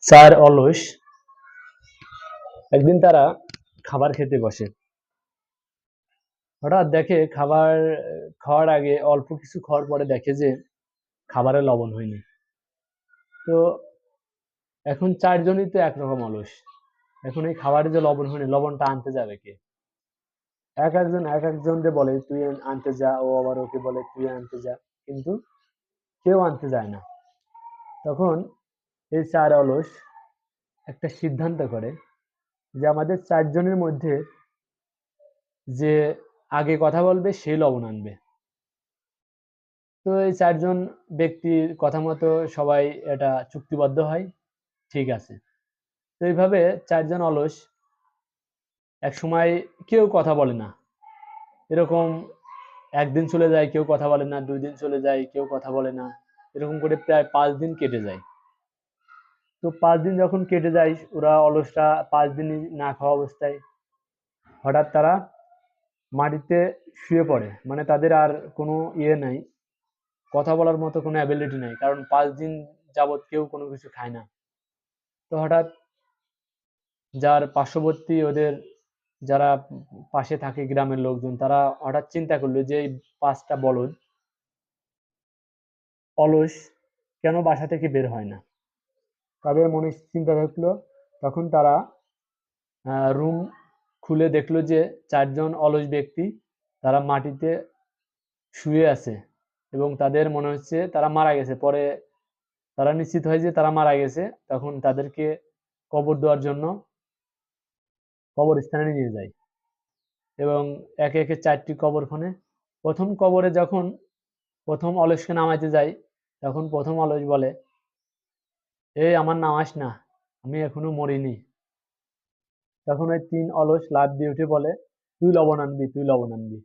চার অলস একদিন তারা খাবার খেতে বসে। হঠাৎ দেখে খাবার খাওয়ার আগে অল্প কিছু খাওয়ার পরে দেখে যে খাবারে লবণ হয়নি। তো এখন চারজনই তো একরকম অলস। এখন এই খাবারে যে লবণ হয়নি, লবণটা আনতে যাবে কে? এক একজনকে বলে তুই আনতে যা, ও আবার ওকে বলে তুই আনতে যা, কিন্তু কেউ আনতে যায় না। তখন এই চার অলস একটা সিদ্ধান্ত করে যে আমাদের চারজনের মধ্যে যে আগে কথা বলবে সেই লবণ আনবে। তো এই চারজন ব্যক্তির কথা মতো সবাই এটা চুক্তিবদ্ধ হয়, ঠিক আছে। তো এইভাবে চারজন অলস এক সময় কেউ কথা বলে না, এরকম একদিন চলে যায় কেউ কথা বলে না, 2 দিন চলে যায় কেউ কথা বলে না, এরকম করে প্রায় 5 দিন কেটে যায়। তো 5 দিন যখন কেটে যায়, ওরা অলসরা 5 দিন না খাওয়া অবস্থায় হঠাৎ তারা মাটিতে শুয়ে পড়ে, মানে তাদের আর কোনো ইয়ে নাই, কথা বলার মতো কোনো অ্যাবিলিটি নাই, কারণ 5 দিন যাবৎ কেউ কোনো কিছু খায় না। তো হঠাৎ যার পার্শ্ববর্তী ওদের যারা পাশে থাকে গ্রামের লোকজন, তারা হঠাৎ চিন্তা করলো যে এই 5টা বলদ অলস কেন বাসা থেকে বের হয় না। তাদের মনে চিন্তা থাকলো। তখন তারা রুম খুলে দেখলো যে চারজন অলস ব্যক্তি তারা মাটিতে শুয়ে আছে এবং তাদের মনে হচ্ছে তারা মারা গেছে। পরে তারা নিশ্চিত হয় যে তারা মারা গেছে। তখন তাদেরকে কবর দেওয়ার জন্য কবরস্থানে নিয়ে যায় এবং একে একে 4টি কবর খনে। প্রথম কবরে যখন প্রথম অলসকে নামাইতে যায়, তখন প্রথম অলস বলে, এই আমার নামাস না, আমি এখনো মরিনি। তখন ওই 3 অলস লাফ দিয়ে উঠে বলে, তুই লবণ আনবি, তুই লবণ আনবি।